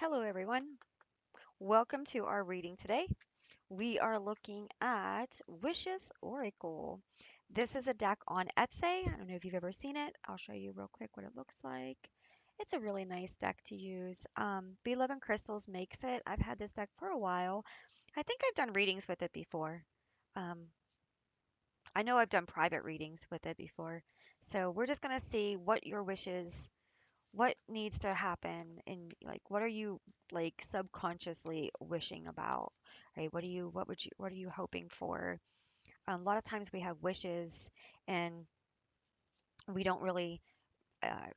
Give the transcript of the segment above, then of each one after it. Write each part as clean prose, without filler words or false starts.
Hello, everyone. Welcome to our reading today. We are looking at Wishes Oracle. This is a deck on Etsy. I don't know if you've ever seen it. I'll show you real quick what it looks like. It's a really nice deck to use. VLove&Crystals makes it. I've had this deck for a while. I think I've done readings with it before. Um, I know I've done private readings with it before. So we're just going to see what needs to happen and like what are you like subconsciously wishing about, right? What are you hoping for? A lot of times we have wishes and we don't really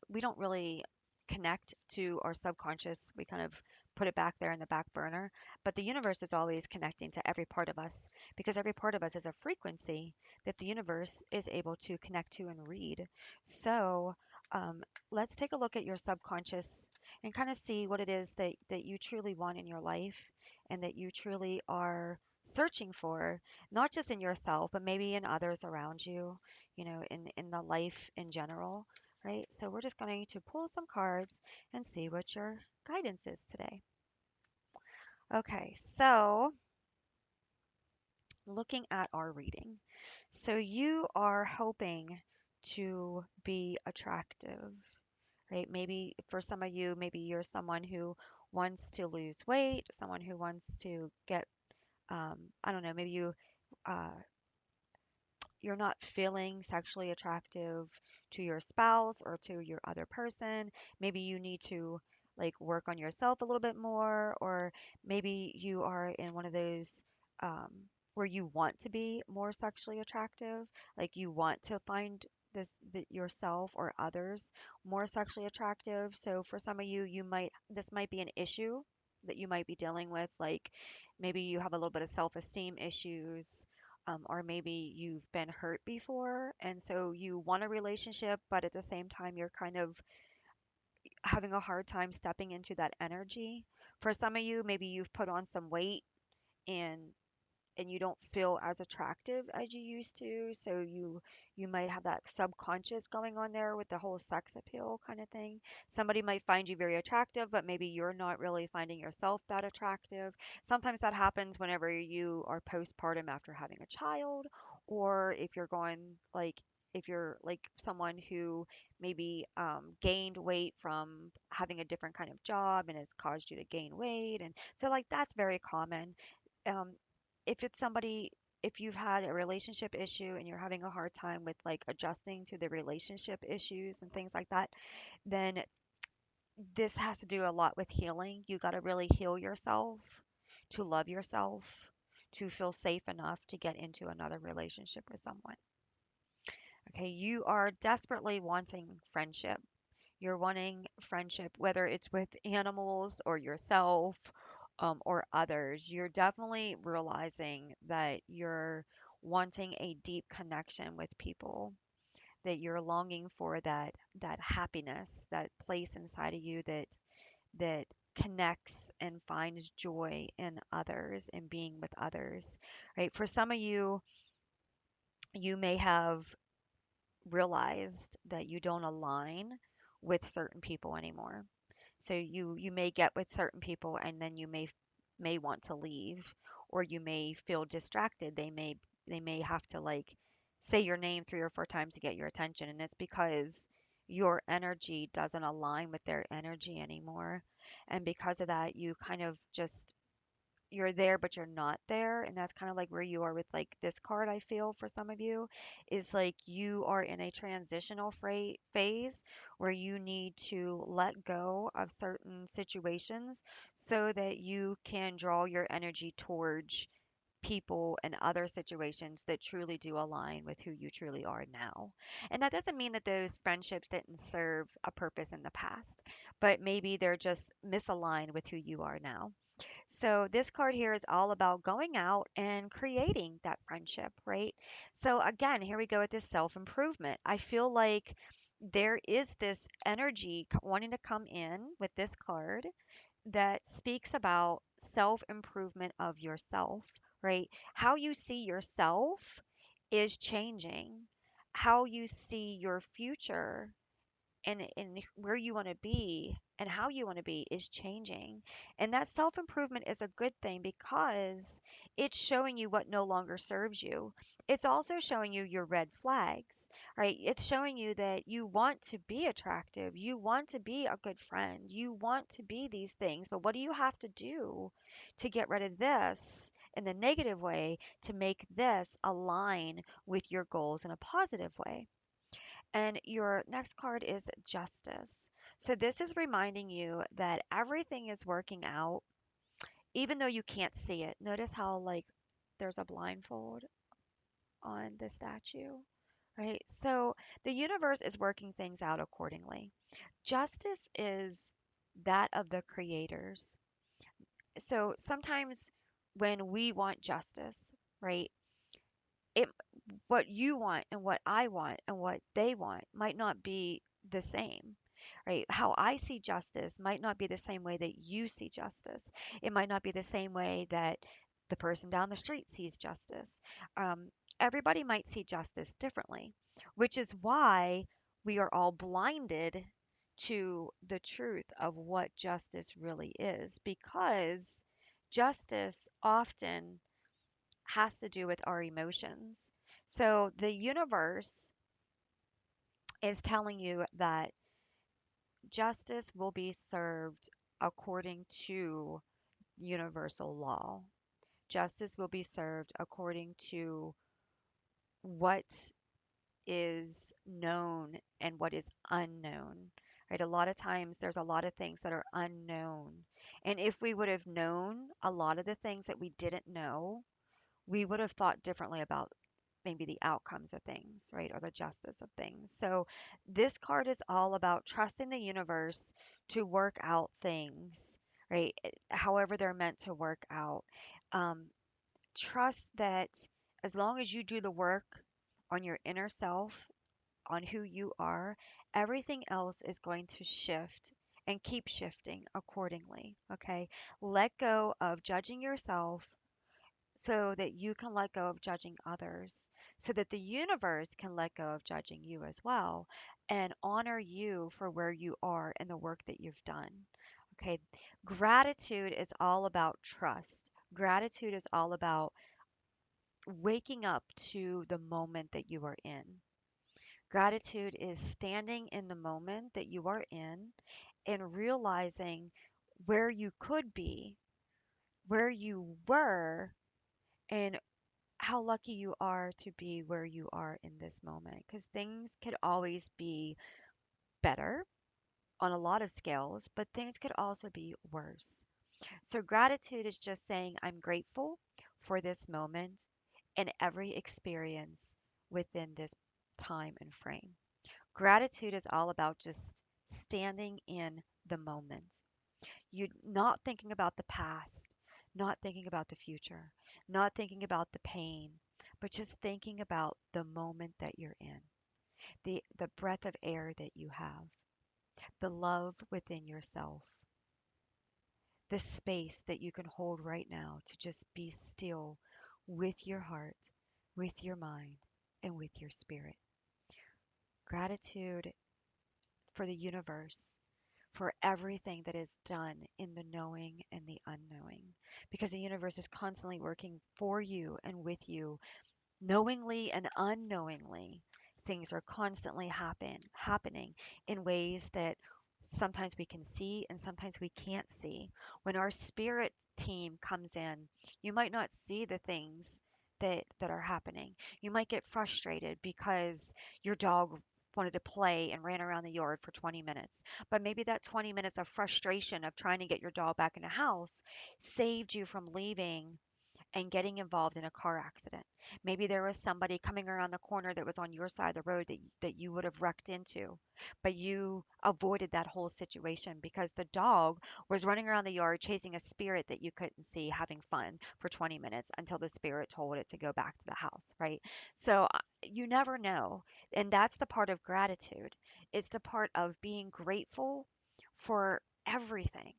we don't really connect to our subconscious. We kind of put it back there in the back burner. But the universe is always connecting to every part of us because every part of us is a frequency that the universe is able to connect to and read. So let's take a look at your subconscious and kind of see what it is that you truly want in your life and that you truly are searching for, not just in yourself, but maybe in others around you, in the life in general, right? So we're just going to pull some cards and see what your guidance is today. Okay, so looking at our reading. So you are hoping to be attractive, right? Maybe for some of you, maybe you're someone who wants to lose weight, someone who wants to get, I don't know, maybe uh, you're not feeling sexually attractive to your spouse or to your other person. Maybe you need to like work on yourself a little bit more, or maybe you are in one of those where you want to be more sexually attractive, like you want to find yourself or others more sexually attractive. So for some of you, this might be an issue that you might be dealing with, like maybe you have a little bit of self-esteem issues, or maybe you've been hurt before, and so you want a relationship, but at the same time, you're kind of having a hard time stepping into that energy. For some of you, maybe you've put on some weight and and you don't feel as attractive as you used to, so you might have that subconscious going on there with the whole sex appeal kind of thing. Somebody might find you very attractive, but maybe you're not really finding yourself that attractive. Sometimes that happens whenever you are postpartum after having a child, or if you're going like if you're like someone who maybe gained weight from having a different kind of job and has caused you to gain weight, and so like that's very common. um, if it's somebody, if you've had a relationship issue and you're having a hard time with like adjusting to the relationship issues and things like that, then this has to do a lot with healing. You got to really heal yourself to love yourself, to feel safe enough to get into another relationship with someone. Okay, you are desperately wanting friendship. You're wanting friendship, whether it's with animals or yourself, or others. You're definitely realizing that you're wanting a deep connection with people, that you're longing for that happiness, that place inside of you that connects and finds joy in others and being with others, right? For some of you, you may have realized that you don't align with certain people anymore. So you may get with certain people and then you may want to leave, or you may feel distracted. They may have to like say your name 3 or 4 times to get your attention, and it's because your energy doesn't align with their energy anymore. And because of that, you kind of just you're there but you're not there, and that's kind of like where you are with like this card. I feel for some of you is like you are in a transitional phase where you need to let go of certain situations so that you can draw your energy towards people and other situations that truly do align with who you truly are now. And that doesn't mean that those friendships didn't serve a purpose in the past, but maybe they're just misaligned with who you are now. So this card here is all about going out and creating that friendship, right? So again, here we go with this self-improvement. I feel like there is this energy wanting to come in with this card that speaks about self-improvement of yourself, right? How you see yourself is changing. How you see your future and where you want to be and how you want to be is changing. And that self-improvement is a good thing because it's showing you what no longer serves you. It's also showing you your red flags, right? It's showing you that you want to be attractive, you want to be a good friend, you want to be these things, but what do you have to do to get rid of this in the negative way to make this align with your goals in a positive way? And your next card is Justice. So this is reminding you that everything is working out, even though you can't see it. Notice how, like, there's a blindfold on the statue, right? So the universe is working things out accordingly. Justice is that of the creators. So sometimes when we want justice, right, it what you want and what I want and what they want might not be the same, right? How I see justice might not be the same way that you see justice. It might not be the same way that the person down the street sees justice. Um, Everybody might see justice differently, which is why we are all blinded to the truth of what justice really is, because justice often has to do with our emotions. So the universe is telling you that justice will be served according to universal law. Justice will be served according to what is known and what is unknown. Right? A lot of times there's a lot of things that are unknown. And if we would have known a lot of the things that we didn't know, we would have thought differently about maybe the outcomes of things, right? Or the justice of things. So this card is all about trusting the universe to work out things, right? However they're meant to work out. Um, Trust that as long as you do the work on your inner self, on who you are, everything else is going to shift and keep shifting accordingly. Okay. Let go of judging yourself so that you can let go of judging others, so that the universe can let go of judging you as well and honor you for where you are and the work that you've done. Okay, gratitude is all about trust. Gratitude is all about waking up to the moment that you are in. Gratitude is standing in the moment that you are in and realizing where you could be, where you were, and how lucky you are to be where you are in this moment, because things could always be better on a lot of scales, but things could also be worse. So, gratitude is just saying, I'm grateful for this moment and every experience within this time and frame. Gratitude is all about just standing in the moment. You not thinking about the past, not thinking about the future, not thinking about the pain, but just thinking about the moment that you're in, the breath of air that you have, the love within yourself, the space that you can hold right now to just be still with your heart, with your mind, and with your spirit. Gratitude for the universe, for everything that is done in the knowing and the unknowing, because the universe is constantly working for you and with you, knowingly and unknowingly. Things are constantly happening in ways that sometimes we can see and sometimes we can't see. When our spirit team comes in, you might not see the things that are happening. You might get frustrated because your dog wanted to play and ran around the yard for 20 minutes. But maybe that 20 minutes of frustration of trying to get your dog back in the house saved you from leaving and getting involved in a car accident. Maybe there was somebody coming around the corner that was on your side of the road that you would have wrecked into, but you avoided that whole situation because the dog was running around the yard chasing a spirit that you couldn't see having fun for 20 minutes until the spirit told it to go back to the house, right? So you never know. And that's the part of gratitude. It's the part of being grateful for everything,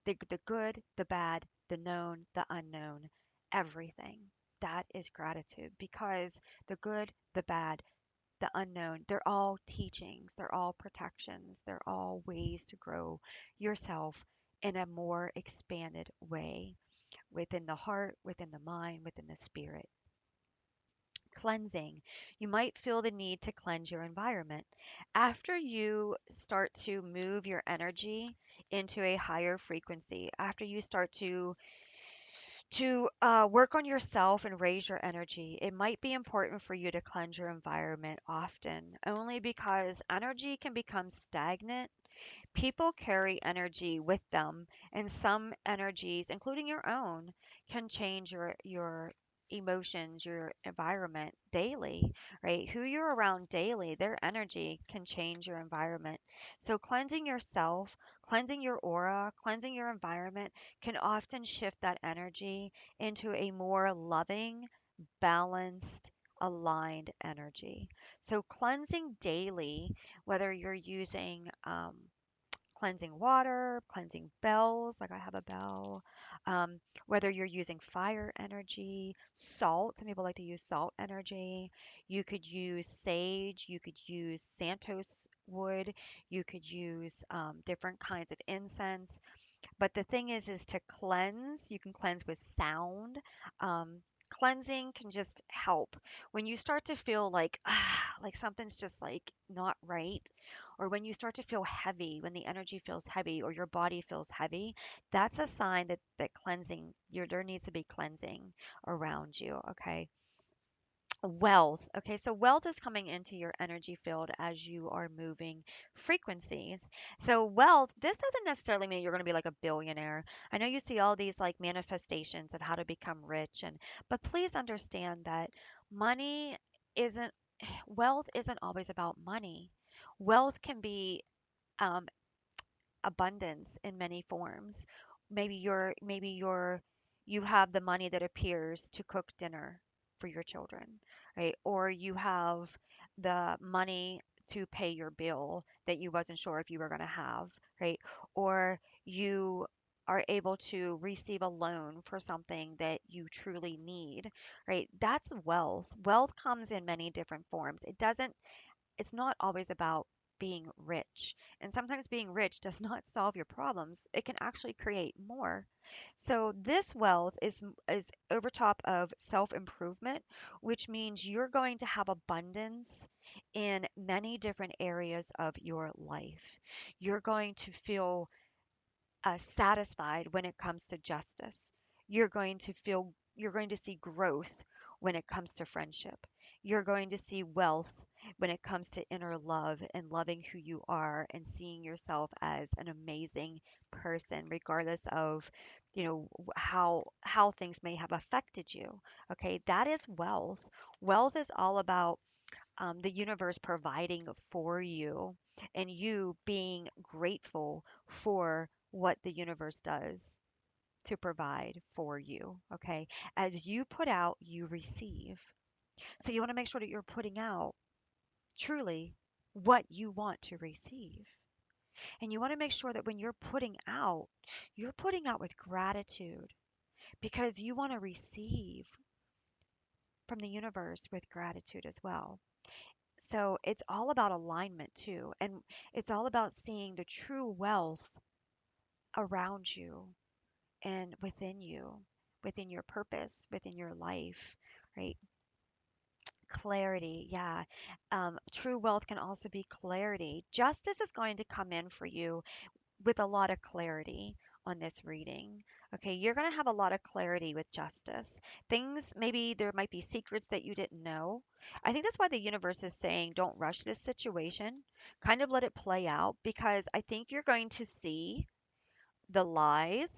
the good, the bad, the known, the unknown, everything. That is gratitude because the good, the bad, the unknown. They're all teachings, they're all protections, they're all ways to grow yourself in a more expanded way within the heart, within the mind, within the spirit. Cleansing. You might feel the need to cleanse your environment. After you start to move your energy into a higher frequency, after you start to work on yourself and raise your energy, it might be important for you to cleanse your environment often, only because energy can become stagnant. People carry energy with them, and some energies, including your own, can change your emotions, your environment daily, right? Who you're around daily, their energy can change your environment. So cleansing yourself, cleansing your aura, cleansing your environment can often shift that energy into a more loving, balanced, aligned energy. So cleansing daily, whether you're using cleansing water, cleansing bells, like I have a bell, whether you're using fire energy, salt, some people like to use salt energy. You could use sage, you could use Santos wood, you could use different kinds of incense. But the thing is to cleanse. You can cleanse with sound. Cleansing can just help when you start to feel like something's just like not right, or when you start to feel heavy, when the energy feels heavy or your body feels heavy. That's a sign that cleansing, there needs to be cleansing around you. Okay. Wealth. Okay, so wealth is coming into your energy field as you are moving frequencies. So wealth, this doesn't necessarily mean you're going to be like a billionaire. I know you see all these like manifestations of how to become rich, and but please understand that money isn't wealth isn't always about money. Wealth can be um, abundance in many forms. Maybe you have the money that appears to cook dinner for your children, right? Or you have the money to pay your bill that you wasn't sure if you were going to have, right? Or you are able to receive a loan for something that you truly need, right? That's wealth. Wealth comes in many different forms. It's not always about being rich. And sometimes being rich does not solve your problems. It can actually create more. So this wealth is over top of self-improvement, which means you're going to have abundance in many different areas of your life. You're going to feel satisfied when it comes to justice. You're going to see growth when it comes to friendship. You're going to see wealth when it comes to inner love and loving who you are and seeing yourself as an amazing person, regardless of, how things may have affected you. Okay, that is wealth. Wealth is all about the universe providing for you and you being grateful for what the universe does to provide for you. Okay. As you put out, you receive. So you want to make sure that you're putting out truly what you want to receive. And you want to make sure that when you're putting out with gratitude because you want to receive from the universe with gratitude as well. So it's all about alignment too. And it's all about seeing the true wealth around you and within your purpose, within your life, right? Clarity, yeah. True wealth can also be clarity. Justice is going to come in for you with a lot of clarity on this reading. Okay, you're going to have a lot of clarity with justice. Things, maybe there might be secrets that you didn't know. I think that's why the universe is saying don't rush this situation. Kind of let it play out because I think you're going to see the lies,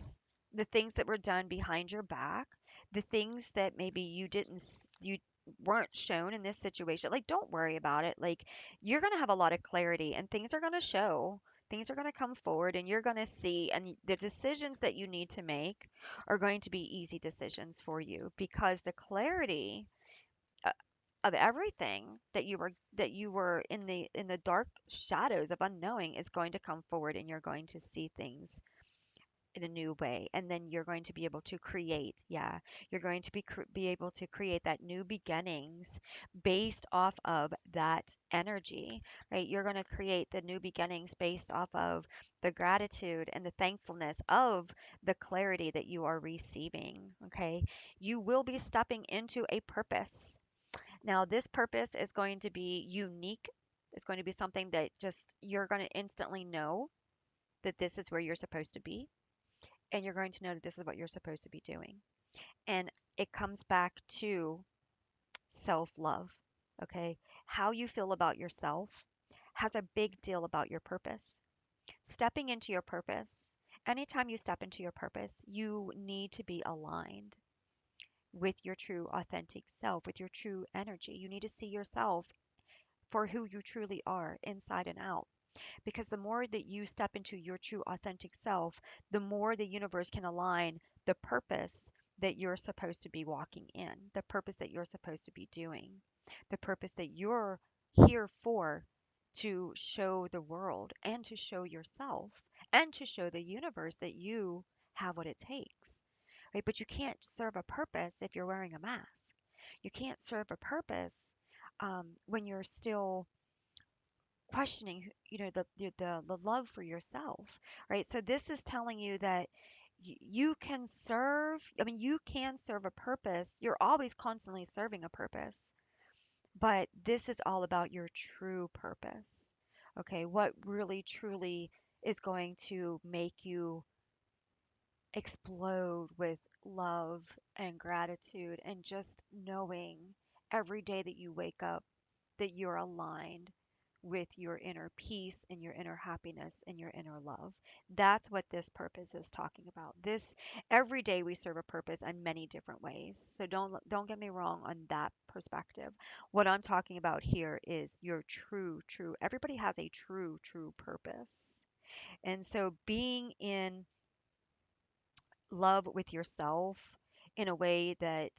the things that were done behind your back, the things that maybe you weren't shown in this situation. Like, don't worry about it. Like, you're going to have a lot of clarity and things are going to show. Things are going to come forward and you're going to see, and the decisions that you need to make are going to be easy decisions for you because the clarity uh, of everything that you were in the dark shadows of unknowing is going to come forward and you're going to see things in a new way, and then you're going to be able to create. Yeah, you're going to be able to create that new beginnings based off of that energy, right? You're going to create the new beginnings based off of the gratitude and the thankfulness of the clarity that you are receiving. Okay, you will be stepping into a purpose. Now this purpose is going to be unique. It's going to be something that just you're going to instantly know that this is where you're supposed to be, and you're going to know that this is what you're supposed to be doing. And it comes back to self love. Okay. How you feel about yourself has a big deal about your purpose. Stepping into your purpose, anytime you step into your purpose, you need to be aligned with your true, authentic self, with your true energy. You need to see yourself for who you truly are inside and out. Because the more that you step into your true authentic self, the more the universe can align the purpose that you're supposed to be walking in, the purpose that you're supposed to be doing, the purpose that you're here for, to show the world and to show yourself and to show the universe that you have what it takes, right? But you can't serve a purpose if you're wearing a mask. You can't serve a purpose when you're still questioning, the love for yourself, right? So this is telling you that you can serve. I mean, you can serve a purpose. You're always constantly serving a purpose, but this is all about your true purpose. Okay, what really truly is going to make you explode with love and gratitude and just knowing every day that you wake up that you're aligned with your inner peace and your inner happiness and your inner love. That's what this purpose is talking about. This every day we serve a purpose in many different ways. So don't get me wrong on that perspective. What I'm talking about here is your true everybody has a true purpose. And so being in love with yourself in a way that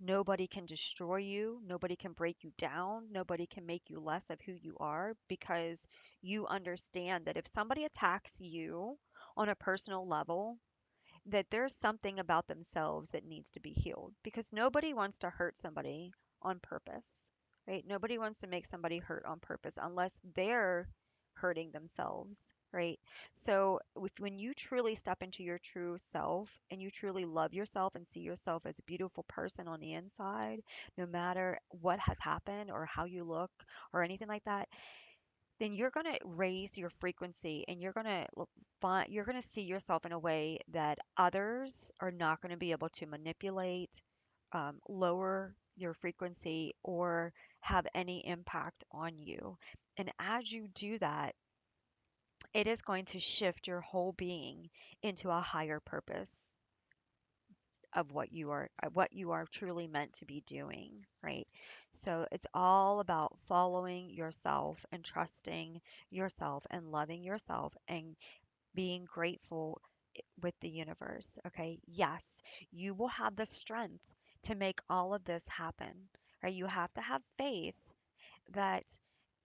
nobody can destroy you, nobody can break you down, nobody can make you less of who you are, because you understand that if somebody attacks you on a personal level, that there's something about themselves that needs to be healed, because nobody wants to hurt somebody on purpose, right? Nobody wants to make somebody hurt on purpose unless they're hurting themselves, right? So when you truly step into your true self and you truly love yourself and see yourself as a beautiful person on the inside, no matter what has happened or how you look or anything like that, then you're going to raise your frequency, and you're going to see yourself in a way that others are not going to be able to manipulate, lower your frequency, or have any impact on you. And as you do that, it is going to shift your whole being into a higher purpose of what you are truly meant to be doing, right? So it's all about following yourself and trusting yourself and loving yourself and being grateful with the universe. Okay, yes, you will have the strength to make all of this happen, right? You have to have faith that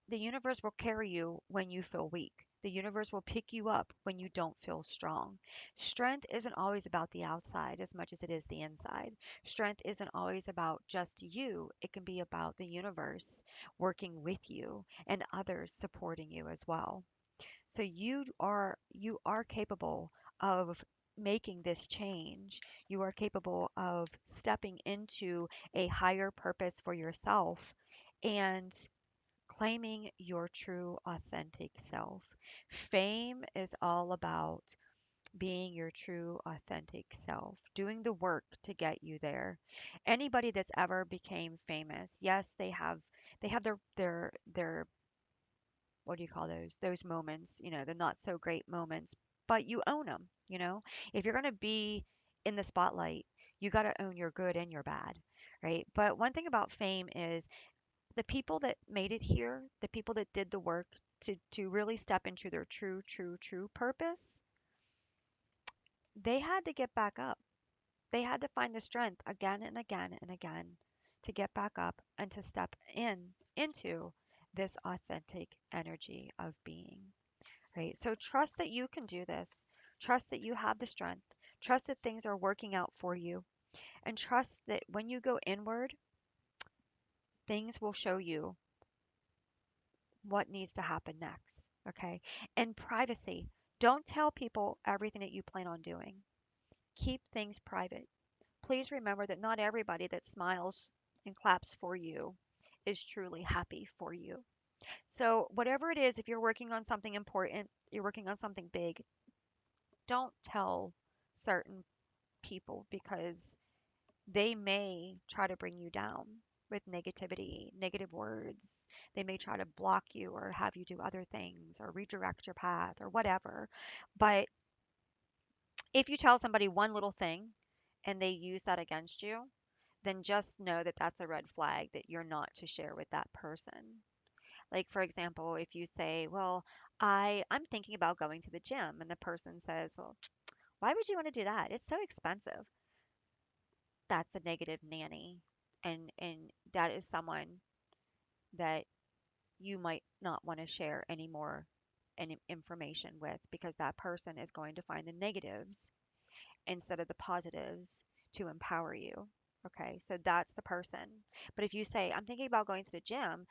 the universe will carry you when you feel weak. The universe will pick you up when you don't feel strong. Strength isn't always about the outside as much as it is the inside. Strength isn't always about just you, it can be about the universe working with you and others supporting you as well. So you are capable of making this change. You are capable of stepping into a higher purpose for yourself and claiming your true, authentic self. Fame is all about being your true, authentic self, doing the work to get you there. Anybody that's ever became famous, yes, they have their what do you call those moments, the not so great moments, but you own them, if you're going to be in the spotlight, you got to own your good and your bad, right? But one thing about fame is the people that made it here, the people that did the work to really step into their true purpose, they had to get back up. They had to find the strength again and again and again to get back up and to step into this authentic energy of being, right? So trust that you can do this. Trust that you have the strength. Trust that things are working out for you. And trust that when you go inward, things will show you what needs to happen next. Okay. And privacy. Don't tell people everything that you plan on doing. Keep things private. Please remember that not everybody that smiles and claps for you is truly happy for you. So, whatever it is, if you're working on something important, you're working on something big, don't tell certain people because they may try to bring you down with negativity, negative words. They may try to block you or have you do other things or redirect your path or whatever. But if you tell somebody one little thing and they use that against you, then just know that that's a red flag that you're not to share with that person. Like for example, if you say, "Well, I'm thinking about going to the gym," and the person says, "Well, why would you want to do that? It's so expensive." That's a negative nanny, and that is someone that you might not want to share any more information with because that person is going to find the negatives instead of the positives to empower you. Okay, so that's the person. But if you say, "I'm thinking about going to the gym,"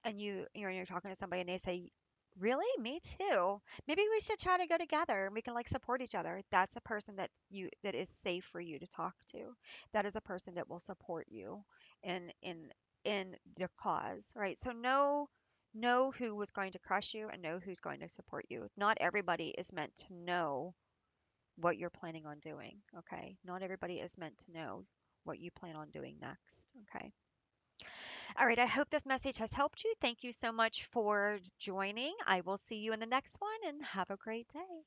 and you're talking to somebody and they say, "Really? Me too. Maybe we should try to go together and we can like support each other." That's a person that is safe for you to talk to. That is a person that will support you in in the cause, right? So know who was going to crush you and know who's going to support you. Not everybody is meant to know what you're planning on doing, okay? Not everybody is meant to know what you plan on doing next, okay? All right, I hope this message has helped you. Thank you so much for joining. I will see you in the next one and have a great day.